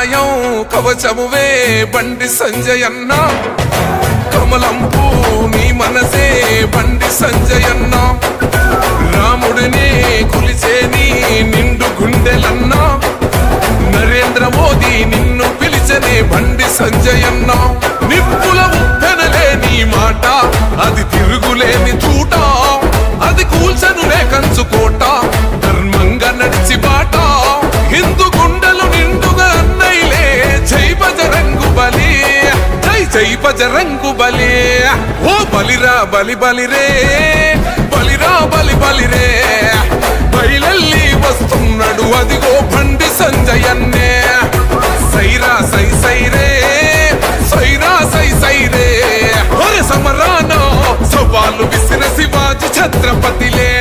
న్యాయం కవచమువే బండి సంజయ్ అన్న, కమలంపూ నీ మనసే బండి సంజయ్ అన్న, రాముడిని కొలిచే నీ నిండు గుండెలన్నా, నరేంద్ర మోదీ నిన్ను పిలిచనే బండి సంజయ్ అన్న, నిప్పుల ఉప్పెనలే నీ మాట, అది తిరుగులేని చూట, అది కూల్చనులే కంచుకోట, ధర్మంగా నడిచి బాట, హిందూ గుండెలు నిండుగా అన్నైలే, జై బజరంగు బలి, జై జై బజరంగు బలి. ఓ బలిరా బలి బలిరే, బలిరా బలి బలిరే, బయలెల్లి వస్తున్నాడు అదిగో బండి సంజయ్ అన్నే, సైరా సై సైరే, సైరా సై సైరే, ఒరే సమరాన సవాలు విసిన శివాజీ ఛత్రపతిలే.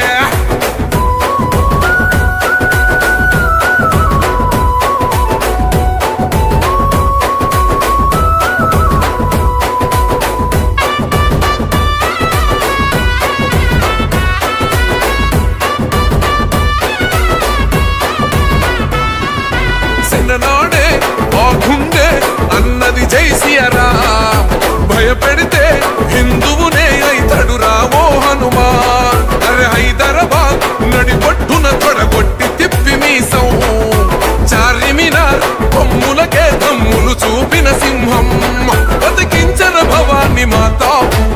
నాడే ఆ గుండె అన్నది జై సియరా, భయపెడితే హిందువునే అయితడురా ఓ హనుమా, అరే హైదరాబాద్ నడిపొట్టున తొడగొట్టి తిప్పి మీసం, చార్మినార్ కొమ్ములకే దమ్ములు చూపిన సింహం, బతికించన భవాని మాత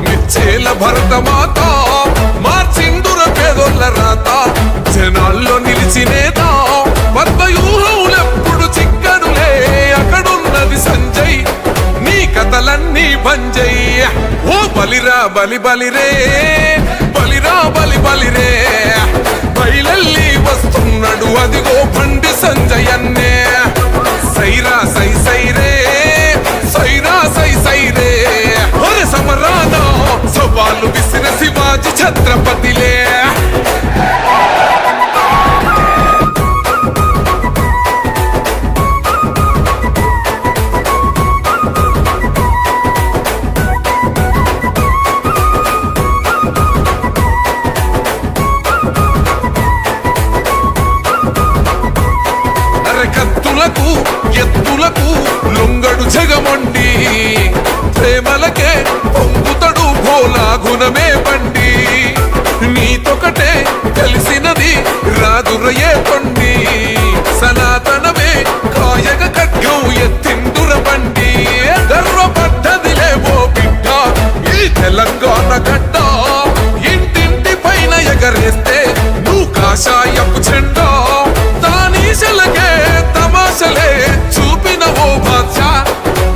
నిచ్చేల భరత మాత, మార్చిందుర పేదోళ్ళ రాత, జనాల్లో నిలిచినేత, పద్మయూహములెప్పుడు చిక్కడులే, అక్కడున్నది సంజయ్ నీ కథలన్నీ బంజయ్. ఓ బలిరా బలి బలిరే, బలిరా బలి బలిరే, బయలెల్లి వస్తున్నాడు అదిగో బండి సంజయ్ అన్నే, సైరా సై సైరే, సైరా సై సైరే, ఒరే సమరాన సవాలు విసిన శివాజీ ఛత్రపతిలే. కత్తులకు ఎత్తులకు లొంగడు జగమండి, ప్రేమలకే పొంగుతడు భోలా గుణమే బండి, నీతొకటే తెలిసినది రాదురయే పండి, సనాతనమే కాయగ ఖడ్గం ఎత్తిందుర బండి, గర్వపడ్డదిలే ఓ బిడ్డ ఈ తెలంగాణ గడ్డ, ఇంటింటి పైన ఎగరేస్తే నువ్వు కాషాయపు చెండా, తానీశలకే తమాషలే చూపిన ఓ బాద్షా,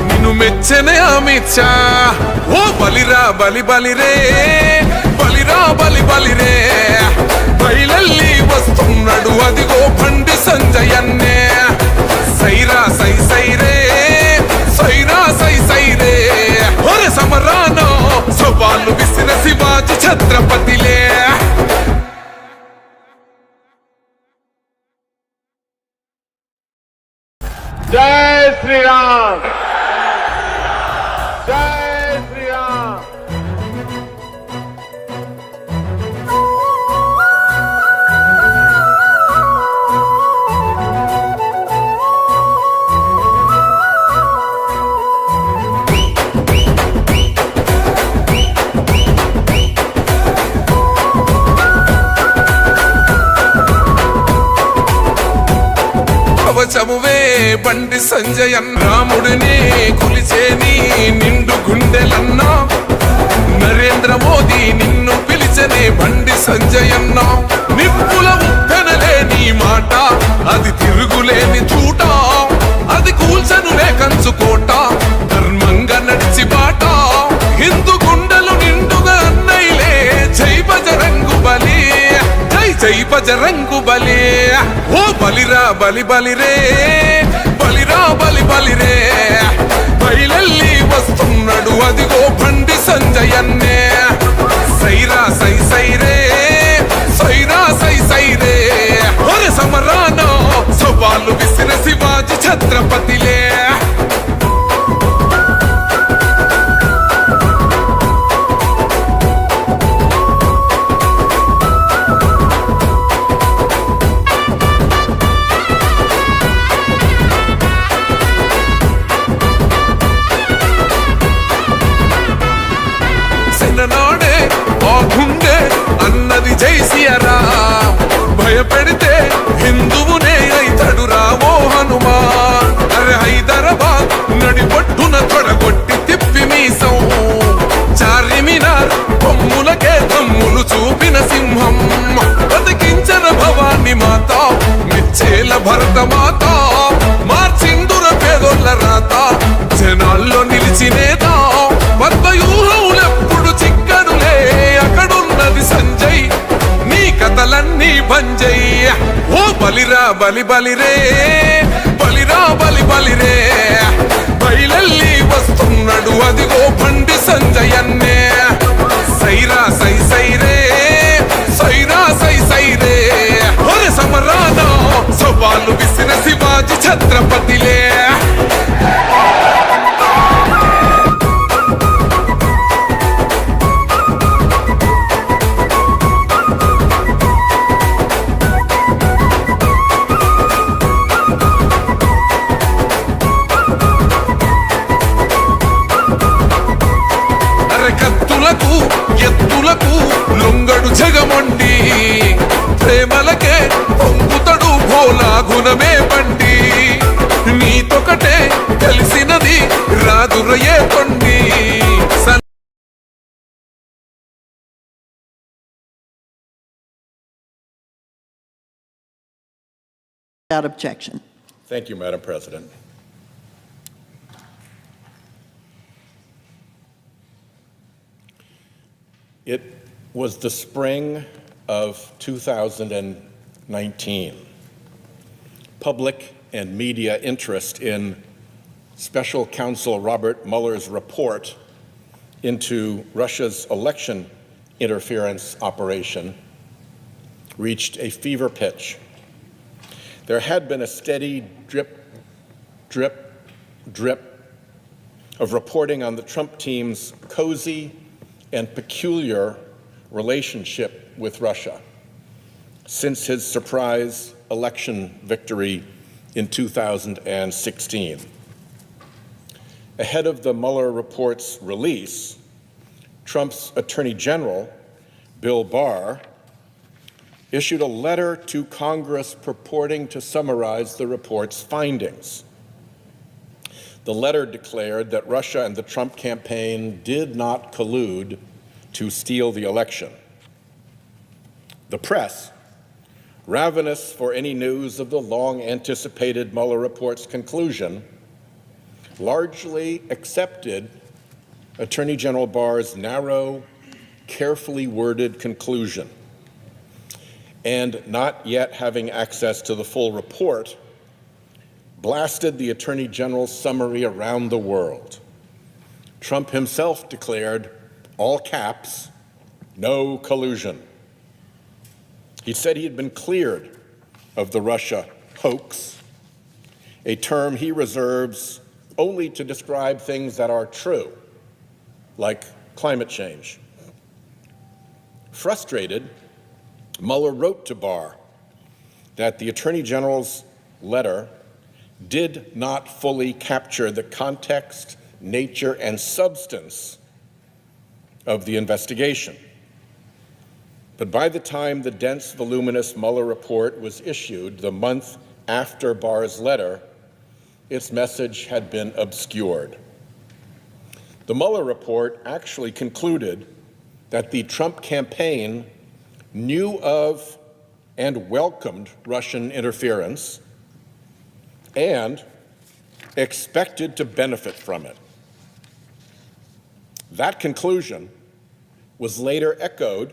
నిన్ను మెచ్చనే అమిత్ షా. ఓ బలిరా బలి బలిరే, బలిరా బలి బలిరే, బయలెల్లి వస్తున్నాడు అదిగో బండి సంజయ్ అన్నే, సైరా సై సైరే, సైరా సై సైరే, ఒరే సమరాన సవాలు విసిన శివాజీ ఛత్రపతిలే. జై శ్రీరామ్, జై శ్రీరామ్. కవచమువే బండి సంజయ్ అన్న, రాముడిని కొలిచే నీ నిండు గుండెలన్నా, నరేంద్ర మోదీ నిన్ను పిలిచనే బండి సంజయ్ అన్న, నిప్పుల ఉప్పెనలే నీ మాట, అది తిరుగులేని చూట, అది కూల్చనులే కంచుకోట, ధర్మంగా నడిచి బాట, హిందూ గుండెలు నిండుగా అన్నైలే, జై బజరంగు బలి, జై జై బజరంగు బలి. ఓ బలిరా బలి బలిరే, బలిరా బలి బలిరే, బయలెల్లి వస్తున్నాడు అదిగో బండి సంజయ్ అన్నే, సైరా సై సైరే, సైరా సై సైరే, ఒరే సమరాన సవాలు విసిన శివాజీ ఛత్రపతిలే. ఉన్నది జై సియరా భయపెడితే హిందువునే అయితడురా ఓ హనుమా అరే హైదరాబాద్ నడిపొట్టున తొడగొట్టి తిప్పి మీసం చార్మినార్ కొమ్ములకే తమ్ములు చూపిన సింహం బతికించర భవాని మాత మెచ్చేల భరత మాత మార్చిందుర పేదోళ్ళ రాత జనాల్లో నిలిచినేత పద్మయూహములెప్పుడు చిక్కడులే అక్కడున్నది సంజయ్ నీ కథలన్నీ బంజయ్య ఓ బలిరా బలి బలిరే బలిరా బలి బలిరే బయలెల్లి వస్తున్నాడు అదిగో బండి సంజయన్నే సైరా సై సైరే సైరా సై సైరే ఒరే సమరాన సవాలు విసిన శివాజీ ఛత్రపతిలే ఎత్తులకు లొంగడు జగమొండి ప్రేమలకే పొంగుతడు భోలా గుణమే బండి నీతొకటే తెలిసినది రాదురయే కొండి Without objection. Thank you, Madam President. It was the spring of 2019. Public and media interest in Special Counsel Robert Mueller's report into Russia's election interference operation reached a fever pitch. There had been a steady drip, drip, drip of reporting on the Trump team's cozy and peculiar relationship with Russia since his surprise election victory in 2016. Ahead of the Mueller report's release, Trump's Attorney General, Bill Barr, issued a letter to Congress purporting to summarize the report's findings. The letter declared that Russia and the Trump campaign did not collude to steal the election. The press, ravenous for any news of the long-anticipated Mueller report's conclusion, largely accepted Attorney General Barr's narrow, carefully worded conclusion. And not yet having access to the full report, blasted the Attorney General's summary around the world. Trump himself declared, all caps, no collusion. He said he had been cleared of the Russia hoax, a term he reserves only to describe things that are true, like climate change. Frustrated, Mueller wrote to Barr that the Attorney General's letter did not fully capture the context, nature, and substance of the investigation. But by the time the dense, voluminous Mueller report was issued, the month after Barr's letter, its message had been obscured. The Mueller report actually concluded that the Trump campaign knew of and welcomed Russian interference and expected to benefit from it. That conclusion was later echoed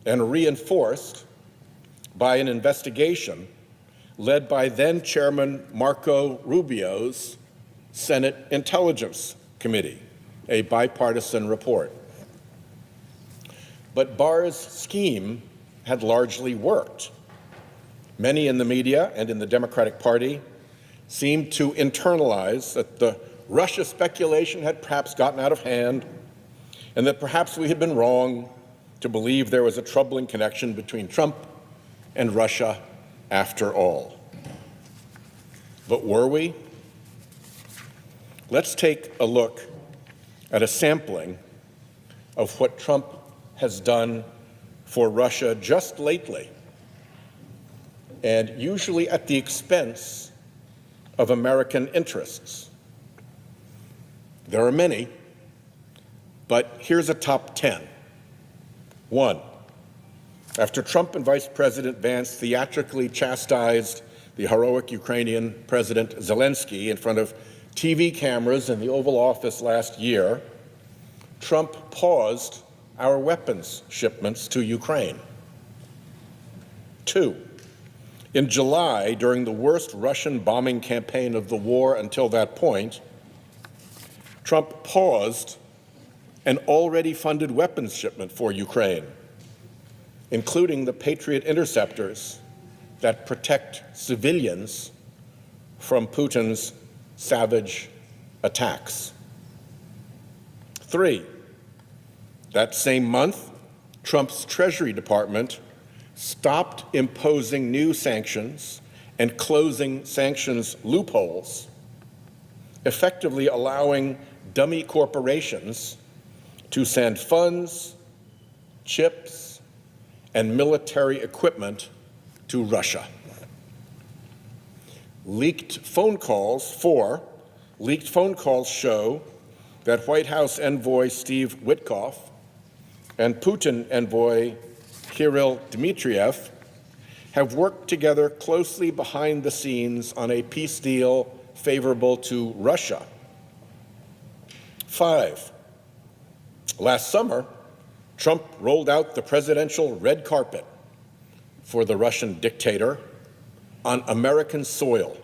and reinforced by an investigation led by then-Chairman Marco Rubio's Senate Intelligence Committee, a bipartisan report. But Barr's scheme had largely worked. Many in the media and in the Democratic Party seemed to internalize that the Russia speculation had perhaps gotten out of hand and that perhaps we had been wrong to believe there was a troubling connection between Trump and Russia after all. But were we? Let's take a look at a sampling of what Trump has done for Russia just lately, and usually at the expense of American interests. There are many, but here's a top 10. 1, after Trump and Vice President Vance theatrically chastised the heroic Ukrainian President Zelensky in front of TV cameras in the Oval Office last year, Trump paused our weapons shipments to Ukraine. 2, in July, during the worst Russian bombing campaign of the war until that point, Trump paused an already funded weapons shipment for Ukraine, including the Patriot interceptors that protect civilians from Putin's savage attacks. 3, that same month, Trump's Treasury Department stopped imposing new sanctions and closing sanctions loopholes, effectively allowing dummy corporations to send funds, chips, and military equipment to Russia. Leaked phone calls show that White House envoy Steve Witkoff and Putin envoy Kirill Dmitriev have worked together closely behind the scenes on a peace deal favorable to Russia. 5, last summer, Trump rolled out the presidential red carpet for the Russian dictator on American soil